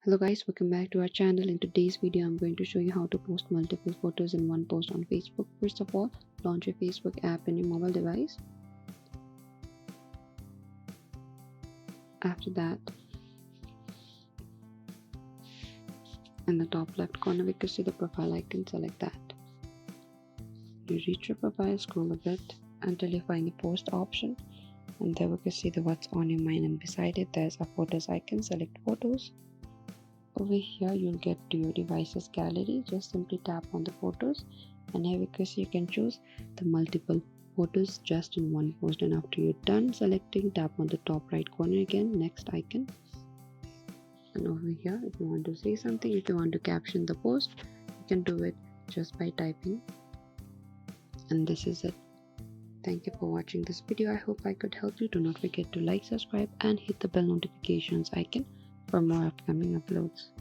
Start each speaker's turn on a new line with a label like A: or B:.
A: Hello guys, welcome back to our channel. In today's video I'm going to show you how to post multiple photos in one post on Facebook. First of all, launch your Facebook app in your mobile device. After that, in the top left corner we can see the profile icon. Select that. You reach your profile, scroll a bit until you find the post option, and there we can see the what's on your mind, and beside it there's a photos icon. Select photos. Over here you'll get to your device's gallery. Just simply tap on the photos, and here because you can choose the multiple photos just in one post. And after you're done selecting, tap on the top right corner again, next icon, and over here if you want to say something, if you want to caption the post, you can do it just by typing. And this is it. Thank you for watching this video. I hope I could help you. Do not forget to like, subscribe and hit the bell notifications icon for more upcoming uploads.